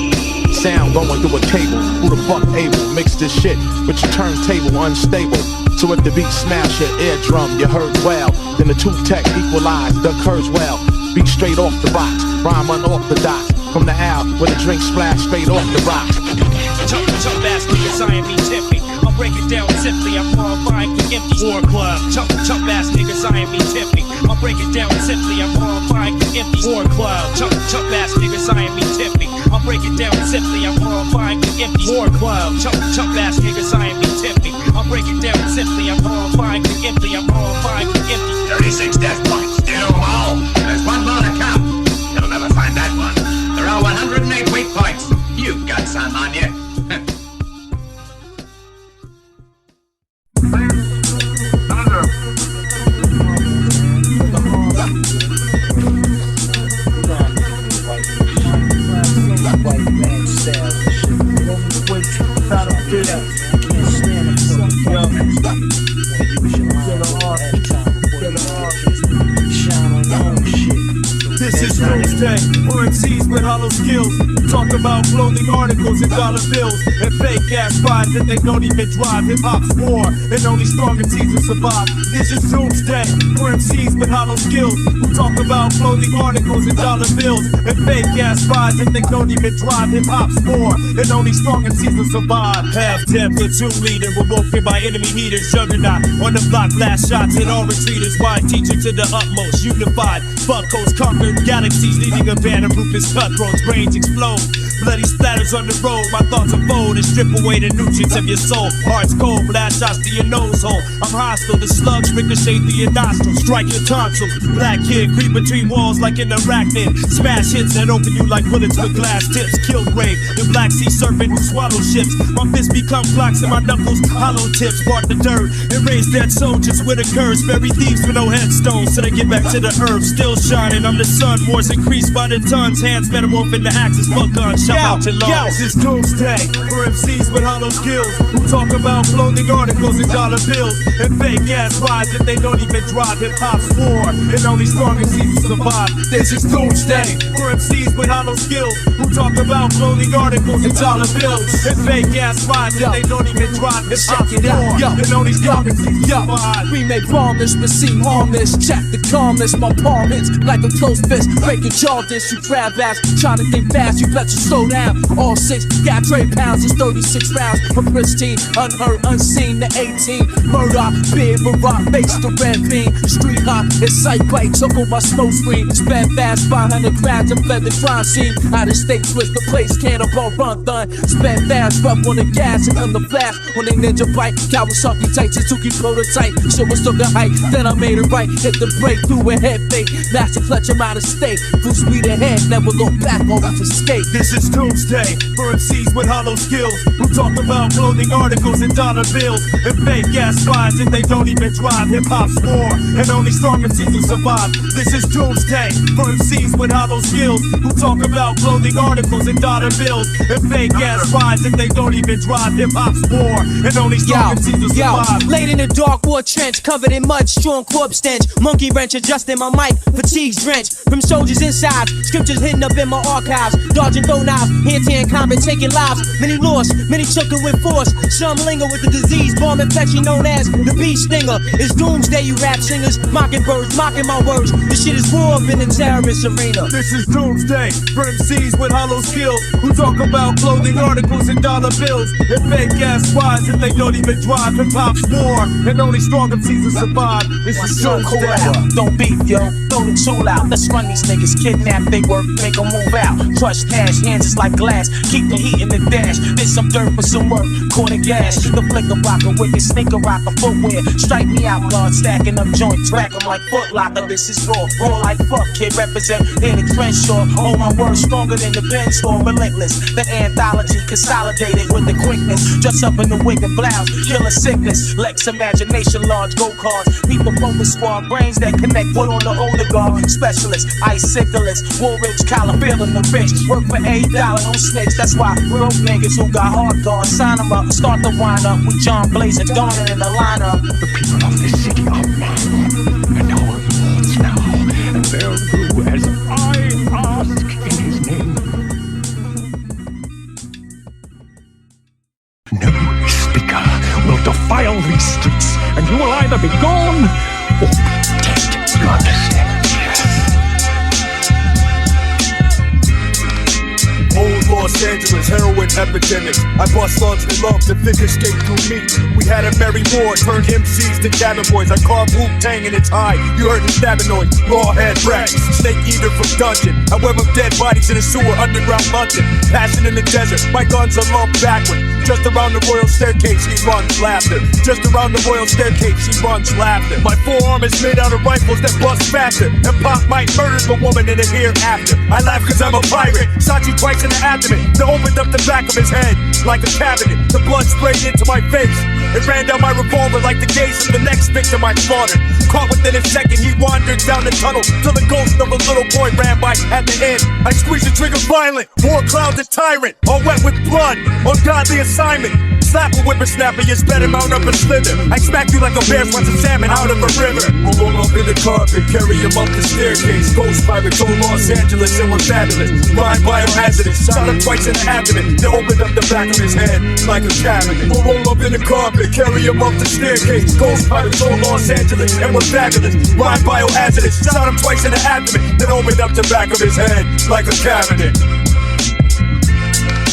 Sound going through a cable. Who the fuck able? Mix this shit with your turntable unstable. So if the beat smash your eardrum, you heard well. Then the two tech equalize, the curves well. Beat straight off the box, rhyme unorthodox. From the owl where the drink splash straight off the rocks. Tough ass niggas, I ain't mean tempting. I'll break it down simply, I'm horrifying the empty Warcloud. Tough ass niggas, I ain't mean tempting. I'll break it down simply, I'm horrifying the empty Warcloud. Tough ass niggas, I ain't mean tempting. I'll break it down simply, I'm horrifying the empty Warcloud. Tough ass niggas, I ain't mean tempting. I'll break it down simply, I'm horrifying the empty. I'm horrifying the empty. 36 death points, do you know them all? There's one more to come. You'll never find that one. There are 108 weak points. You've got some on you. This is Doomsday, we're MCs with hollow skills. Talk about clothing articles and dollar bills and fake ass vibes that they don't even drive. Hip hop's war, and only strong MCs will survive. This is Doomsday, we're MCs with hollow skills. Who talk about clothing articles and dollar bills and fake ass vibes that they don't even drive. Hip hop's war, and only strong MCs will survive. Half dead platoon leader, we're woken by enemy heaters. Juggernaut on the block, blast shots and all retreaters. Wide teacher to the utmost, unified. Fuck hosts, conquered galaxies, leading a band of ruthless cutthroats. Brains explode, bloody splatters on the road. My thoughts unfold and strip away the nutrients of your soul. Heart's cold, blast shots to your nose hole. I'm hostile, the slugs ricochet through your nostrils, strike your tonsils. Black kid creep between walls like an arachnid. Smash hits that open you like bullets with glass tips. Kill grave, the Black Sea serpent who swallows ships. My fists become clocks and my knuckles hollow tips. Part the dirt and raise dead soldiers with a curse. Bury thieves with no headstones till they get back to the earth. Still shining, I'm the sun, wars increased by the tons. Hands metamorph into axes, fuck guns, shout out to lungs. This is Doomsday, for MCs with hollow skills who talk about clothing articles and dollar bills and fake ass rides that they don't even drive. Hip hop's war, and only strong MCs will survive. This is Doomsday, for MCs with hollow skills who talk about clothing articles and dollar bills and fake ass rides that they don't even drive. Hip hop's war, and only strong MCs will survive. We may bombless but seem harmless. Check the calmness, my palm hits like a closed fist. Break your jaw, this you grab ass. Trying to think fast, you better slow down. All six, got 3 pounds, it's 36 rounds. From pristine, unheard, unseen, the 18. Murdoch, big Barack, face the red beam. Street hop, it's sight bite, took on my smoke screen. Sped fast, 500 grams and fled the crime scene. Out of state, switch the place, cannonball run done. Sped fast, rub on the gas and on the flash. When they ninja bite, Kawasaki tight, Suzuki prototype. So was took the height, then I made it right. Hit the brake through a head fake. Master clutch, I'm out of state. Full speed ahead, never look fall back or escape. This is Doomsday for MCs with hollow skills who talk about clothing articles and dollar bills and fake ass spies and they don't even drive. Hip hop's war and only strong MCs will survive. This is Doomsday for MCs with hollow skills who talk about clothing articles and dollar bills and fake ass spies and they don't even drive. Hip hop's war and only strong MCs will survive. Laid in the dark war trench, covered in mud, strong corpse stench. Monkey wrench adjusting my mic, fatigues drenched from soldiers inside. Scriptures hidden up in my archives, dodging throw knives, hand-to-hand combat, taking lives. Many lost, many took it with force. Some linger with the disease, bomb infection known as the bee stinger. It's Doomsday, you rap singers, mocking birds, mocking my words. This shit is war up in the terrorist arena. This is Doomsday for MCs with hollow skills who talk about clothing articles and dollar bills and fake ass spies and they don't even drive. Hip hop's war and only strong MCs will survive. This is Doomsday. Don't beef, yo. Throw the tool out. Let's run these niggas. Kidnap, they work, make them move out. Crush cash, hands is like glass. Keep the heat in the dash. There's some dirt for some work. Quarter gas. The flicker rocker with the sneaker rocker footwear. Strike me out, guard. Stacking up joints. Rack them like Foot Locker. This is raw. Raw like fuck, kid. Represent in the Crenshaw. Oh, my words stronger than the Ben store. Relentless. The anthology consolidated with the quickness. Dress up in the wig and blouse. Killer sickness. Lex imagination, large go cards. People focus squad. Brains that connect. Put on the older guard. Specialist. Iciclist. War rich collar. Feeling the rich. Work for $8. No snitch. That's why broke niggas who got hard guards. Sign them up. Start the wind up. With John Blaze and Donner in the lineup. The people of this city are mine. And our lords now. And they'll do as I ask in his name. No speaker will defile these streets, and you will either be gone or be dead. You understand? Old Los Angeles heroin epidemic. I bust slugs with love to think escape through me. We had a merry war, turned MCs to cabin boys. I carved Wu-tang in its eye. You heard the stabbing noise. Raw head Rex, snake eater from dungeon. I web up dead bodies in a sewer, underground London. Passion in the desert, my guns are lumped backward. Just around the royal staircase, he runs laughter. Just around the royal staircase, he runs laughter. My forearm is made out of rifles that bust faster. And Pop might murder the woman in the hereafter. I laugh cause I'm a pirate. Shot you twice in the abdomen. They opened up the back of his head like a cabinet. The blood sprayed into my face. It ran down my revolver like the gaze of the next victim I slaughtered. Caught within a second, he wandered down the tunnel till the ghost of a little boy ran by at the end. I squeezed the trigger violent. Warcloud the tyrant, all wet with blood. Ungodly assignment. Slap a whippersnapper, you better mount up and slither. I smack you like a bear swats a salmon out of a river. We'll roll up in the carpet, carry him up the staircase. Ghost pirates on Los Angeles and we're fabulous. Rhyme biohazardous, shot him twice in the abdomen. They opened up the back of his head like a cabinet. We'll roll up in the carpet, carry him up the staircase. Ghost pirates on Los Angeles and we're fabulous. Rhyme biohazardous, shot him twice in the abdomen. Then opened up the back of his head like a cabinet.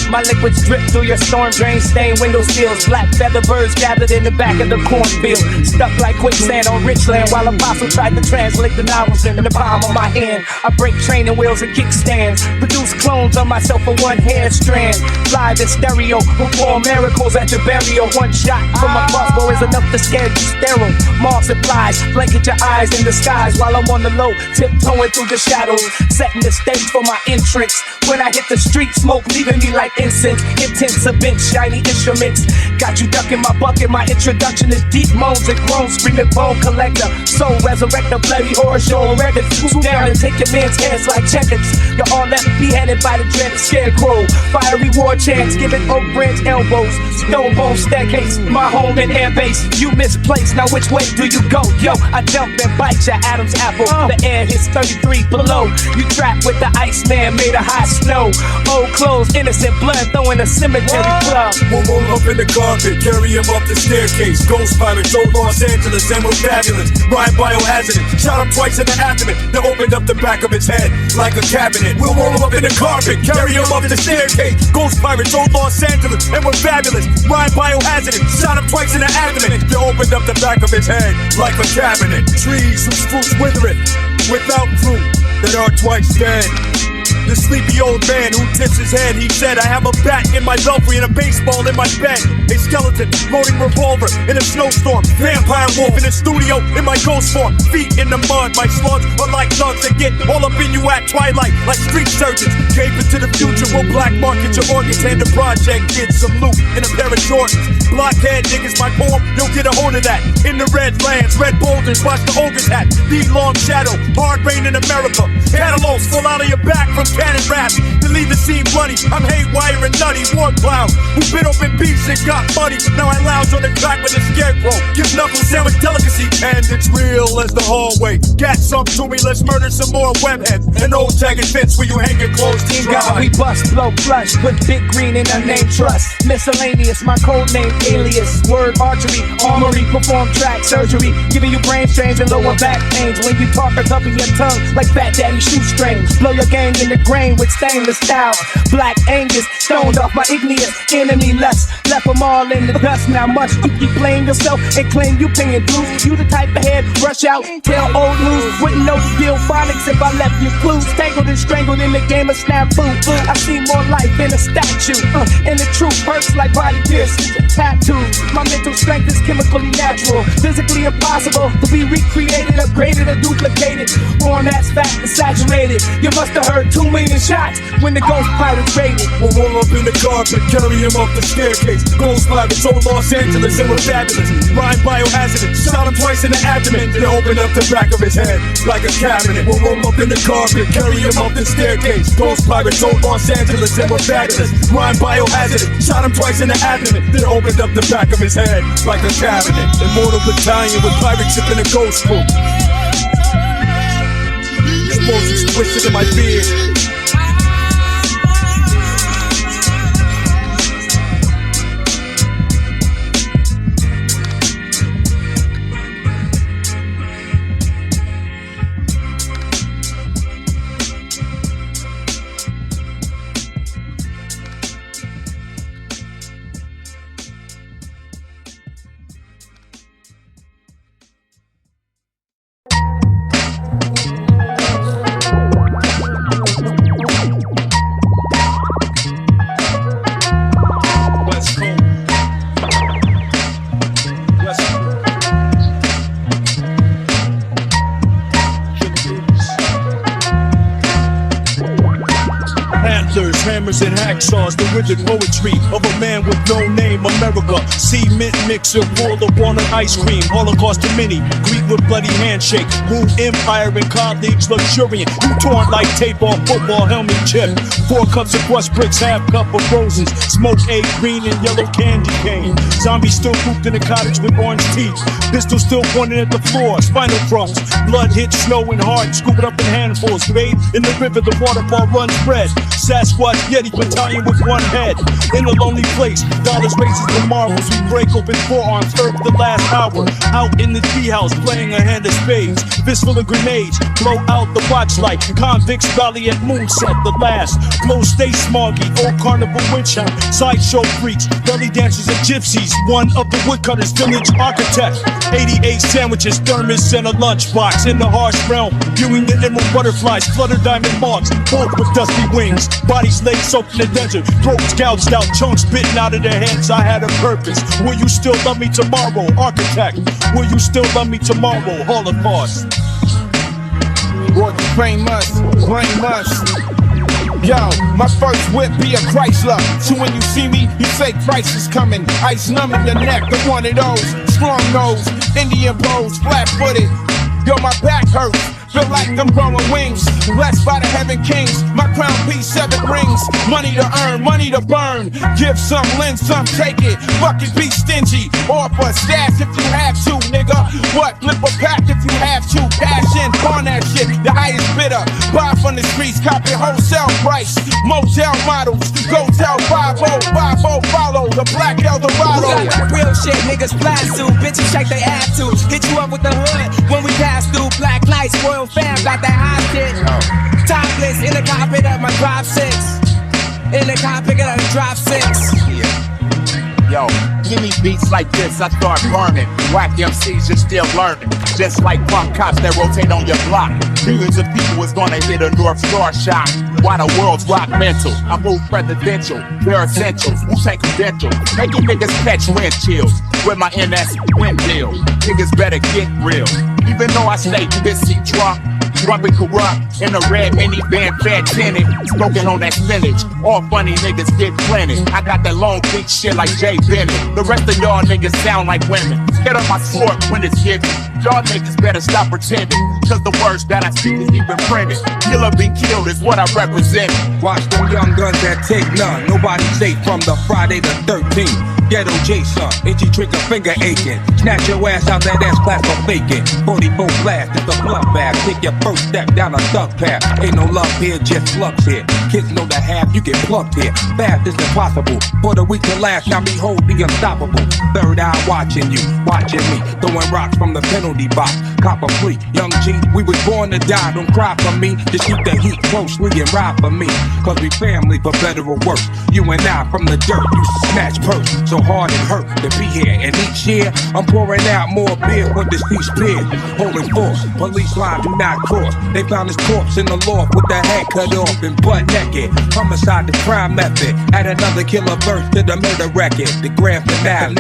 My liquids drip through your storm drain, stain window seals. Black feather birds gathered in the back of the cornfield. Stuck like quicksand on Richland while Apostle tried to translate the novels in the palm of my hand. I break training wheels and kickstands. Produce clones of myself for one hair strand. Live in stereo, perform miracles at your burial. One shot from my crossbow is enough to scare you sterile. Marks and flies, blanket your eyes in the skies while I'm on the low, tiptoeing through the shadows. Setting the stage for my entrance. When I hit the street, smoke leaving me like incense. Intense events, shiny instruments. Got you ducking my bucket. My introduction is deep moans and groans. Screaming bone collector. Soul resurrector, bloody horror show records. Swoop down and take your man's hands like checkers. You're all left beheaded by the dreaded Skarekrow. Fiery war chants, giving oak branch elbows. Stone bone staircase, my home and air base. You misplaced, now which way do you go? Yo, I jump and bite your Adam's apple. The air hits 33 below. You trapped with the Iceman made of hot snow. Old clothes, innocent blood, throwing a cemetery club. We'll roll up in the carpet, carry him up the staircase. Ghost pirates, old Los Angeles, and we're fabulous. Rhyme biohazardous, shot him twice in the abdomen. They opened up the back of his head like a cabinet. We'll roll him up in the carpet, carry him up the staircase. Ghost pirates, old Los Angeles, and we're fabulous. Rhyme biohazardous, shot him twice in the abdomen. They opened up the back of his head like a cabinet. Trees whose fruits withereth without fruit that are twice dead. The sleepy old man who tips his head, he said, I have a bat in my belfry and a baseball in my bed. A skeleton loading revolver in a snowstorm. Vampire wolf in the studio in my ghost form. Feet in the mud, my slugs are like thugs that get all up in you at twilight, like street surgeons. Gave it to the future, will black market your organs. And the project did some loot in a pair of Jordans. Blockhead niggas, my poem, you'll get a hold of that. In the red lands, red boulders, watch the ogre's hat. The long shadow, hard rain in America. Catalogs fall out of your back from cannon raps. To leave the scene bloody, I'm haywire and nutty. Warcloud, who bit open beats and got muddy. Now I lounge on the crack with a Skarekrow. Give knuckles sandwich delicacy. And it's real as the hallway. Gat some to me, let's murder some more webheads. An old jagged fence where you hang your clothes to dry. God, we bust, blow, flush, put big green in our name trust. Miscellaneous, my code name, alias. Word archery, armory, perform track surgery. Giving you brain strains and lower back pains. When you talk, it's up in your tongue like Fat Daddy shoestrings. Blow your gang in the grain with stainless styles. Black Angus, stoned off my igneous enemy lust. Left them all in the dust. Now much you keep playing yourself and claim you paying dues. You the type of head rush out, tell old news. Wouldn't know the deal phonics if I left you clues. Tangled and strangled in the game of snafu. I see more life in a statue. And the truth hurts like body piercings and tattoos. My mental strength is chemically natural. Physically impossible to be recreated, upgraded, or duplicated. Born that's fat and saturated. You must have heard 2 million shots when the Ghost Pirates raided. We'll roll up in the carpet, carry him up the staircase. Ghost Pirates over Los Angeles and we're fabulous. Rhyme biohazardous, shot him twice in the abdomen. Then open up the back of his head like a cabinet. We'll roll up in the carpet, carry him up the staircase. Ghost Pirates over Los Angeles and we're fabulous. Rhyme biohazardous, shot him twice in the abdomen. Then opened up the back of his head like a cabinet. Immortal battalion with pirate ship in a ghost crew. Explosives twisted in my beard. Hammers and hacksaws, the wicked poetry of a man with no name. America, cement mixer, world of water, ice cream, Holocaust to many, Greek with bloody handshake, Wu empire and colleagues luxuriant. You torn like tape on football helmet chip. 4 cups of crushed bricks, half cup of roses, smoke egg, green and yellow candy cane. Zombies still cooped in the cottage with orange teeth. Pistol still pointing at the floor, spinal crumbs. Blood hit slow and hard, scoop it up in handfuls. Bathe in the river, the waterfall runs red. Sasquatch Yeti battalion with one head. In a lonely place, dollars races the marbles. We break open forearms, earth the last hour. Out in the tea house, playing a hand of spades. Fistful of grenades, blow out the watch light. Convicts rally at moonset, the last. Glow stay smoggy, old carnival witch hunt. Sideshow freaks, belly dancers and gypsies. One of the woodcutters, village architect. 88 sandwiches, thermos and a lunchbox. In the harsh realm, viewing the emerald butterflies. Flutter diamond moths, both with dusty wings. Bodies laid soaked in the desert, throats gouged out, chunks bitten out of their heads. I had a purpose. Will you still love me tomorrow, architect? Will you still love me tomorrow, Holocaust? What famous, famous. Yo, my first whip be a Chrysler. So when you see me, you say Christ is coming. Ice numb in your neck, the one of those. Strong nose, Indian pose, flat-footed. Yo, my back hurts. Feel like I'm growing wings, blessed by the heaven kings. My crown piece, 7 rings. Money to earn, money to burn. Give some, lend some, take it. Fucking be stingy. Offer stash if you have to, nigga. What? Flip a pack if you have to. Cash in on that shit. The highest bidder. Buy from the streets, copy wholesale price. Motel models. Go tell 5-0, 5-0, follow the Black Eldorado. We got that real shit, niggas blast through. Bitches shake they ass to. Hit you up with the hood when we pass through. Black Knights, Royal fam, got that hot shit. Topless in the cockpit of my drop 6. In the cockpit of the drop 6. Yo, Any beats like this, I start burning. Whack MCs, you're still learning. Just like punk cops that rotate on your block. Millions of people is gonna hit a North Star shot. Why the world's rock mental? I move presidential, they're essentials. Wu-tang credentials, making niggas catch wind chills. With my NS wind deal, niggas better get real. Even though I stay pissy drunk, rubbing corrupt in a red minivan, fat tinted, smoking on that spinach. All funny niggas get plenty. I got that long feet shit like Jay Bennett. The rest of y'all niggas sound like women. Get on my sword when it's given. Y'all niggas better stop pretending, cause the words that I speak is even printed. Killah be killed is what I represent. Watch them young guns that take none. Nobody safe from the Friday the 13th. Ghetto Jason, itchy trigger finger aching. Snatch your ass out that ass class for faking. 44 blast, it's a bloodbath. Take your first step down a thug path. Ain't no love here, just slugs here. Kids know the half, you get plucked here. Fast is impossible. For the weak to last, now behold the unstoppable. Third eye watching you, watching me. Throwing rocks from the penalty box. Cop a plea, young G, we was born to die. Don't cry for me, just keep the heat closely and ride for me. Cause we family for better or worse. You and I from the dirt, used to snatch purse. So hard it hurt to be here, and each year I'm pouring out more beer for deceased peers. Holding force, police line do not cross. They found his corpse in the loft with the head cut off and butt naked. Homicide, the crime method. Add another killer verse to the murder record. The grand finale.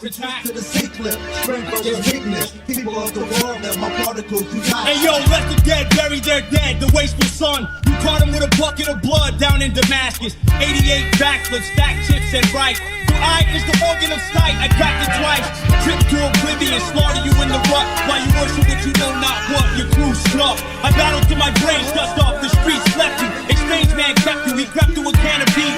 To the C-clip, strength versus weakness. People of the world let my particles unite. Hey yo, let the dead bury their dead. The wasteful son, you caught him with a bucket of blood down in Damascus. 88 backflips, stack chips and right. I is the organ of sight, I got the twice. Trip to oblivion, slaughter you in the rut. While you worship what you know not what, your crew snuff. I battled till my brains dust off, the streets left you. Exchange man kept you, he crept to a canopy.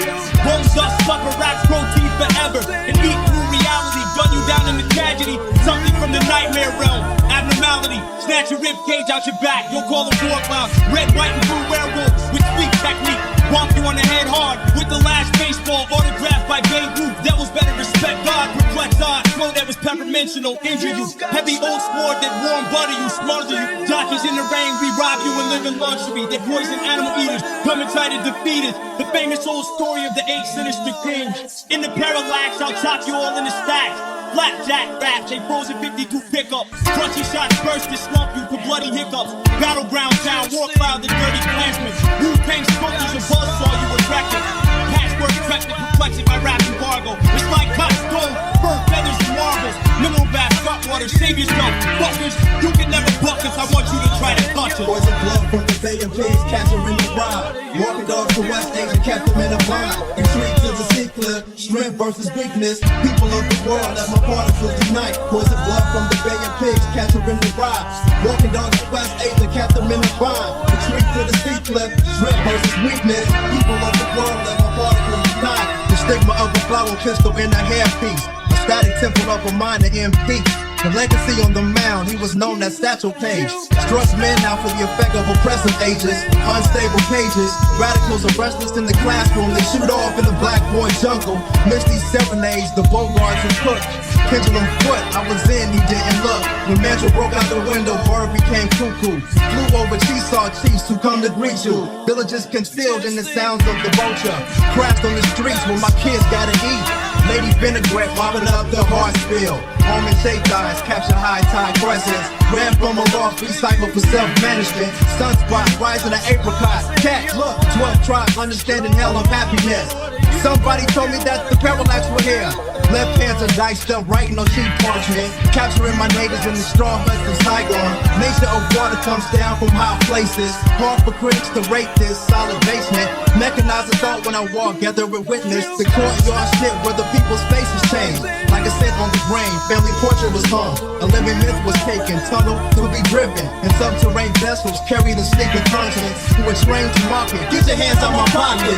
Bones dust, supper, raps, protein forever. And eat through reality, done you down in the tragedy. Something from the nightmare realm, abnormality. Snatch your rib cage out your back, you'll call them Warcloud. Red, white, and blue werewolves with sweet technique. Womp you on the head hard with the last baseball autographed by Babe Ruth. Devils better respect God, perplex odds. Flow that was peppermental, injure you. Heavy old sport that warm butter you, smother you. Jockeys in the rain, we rob you and live in luxury. They poison animal eaters, come and try to defeat us. The famous old story of the 8 sinister kings. In the Paralax, I'll chop you all in the stacks. Blackjack raps, a frozen 52 pickup. Crunchy shots burst to slump you to bloody hiccups. Battleground town, Warcloud, the dirty clansmen. Wu-tang smokers and buzzsaw you attracted. Patchwork practice, perplexing my rap embargo. It's like cotton stone, fur feathers and marbles. Mineral bath, hot water, save yourself. Fuckers, you can never buck us, I want you to try to touch us. Poison blood from the Bay of Pigs, catch her in the ride. Walking dogs to West Asia, kept them in a blind. Retreat to the C-clip, strength versus weakness. People of the world, let my particles unite. Poison blood from the Bay of Pigs, catch her in the ride. Walking dogs to West Asia, kept them in a blind. Retreat to the C-clip, strength versus weakness. People of the world, let my particles unite. The stigma of a flower pistol in a hairpiece. A static temple of a minor MP. The legacy on the mound, he was known as Satchel Paige. Struts men out for the effect of oppressive ages. Unstable cages, radicals are restless in the classroom. They shoot off in the black boy jungle. Misty serenades, the Bogarts and Cook. Pendulum foot, I was in, he didn't look. When Mantle broke out the window, bird became cuckoo. Flew over Cheesaw chiefs who come to greet you. Villages concealed in the sounds of the vulture. Crashed on the streets where my kids gotta eat. Lady Vinaigrette mopping up the hard spill. Home and shaped eyes, capture high tide crescents. Ran from a loft, recycle for self-management. Sunspot, rising an apricot. Cat, look, 12 tribes, understanding hell of happiness. Somebody told me that the Paralax were here. Left hands are diced up, writing on sheet parchment. Capturing my neighbors in the straw huts of Saigon. Nation of water comes down from high places. Hard for critics to rate this solid basement. Mechanize a thought when I walk, gather with witness. The courtyard shit where the people's faces change. Like I said on the brain, family portrait was hung. A living myth was taken, tunnel to be driven. And subterranean vessels carry the sneaking conscience. Who are trained to market. Get your hands on my pocket.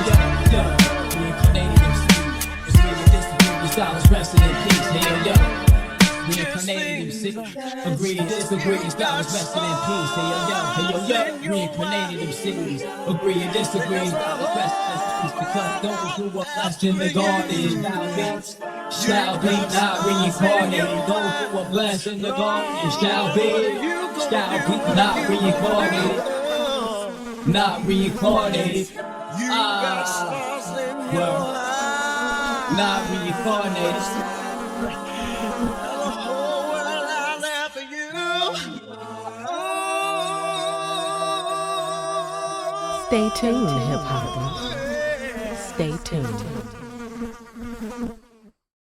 styles resting in peace. Hell yo. Reincarnated MC. Agree to disagree. Styles resting in peace. Hey yo yo. Reincarnated MCs. Agree to disagree. Styles resting in peace. Because those who were blessed in the garden shall be not reincarnated. Those who were blessed in the garden shall be not reincarnated. Not reincarnated. Not reincarnated. Stay tuned, hip hop. Stay tuned.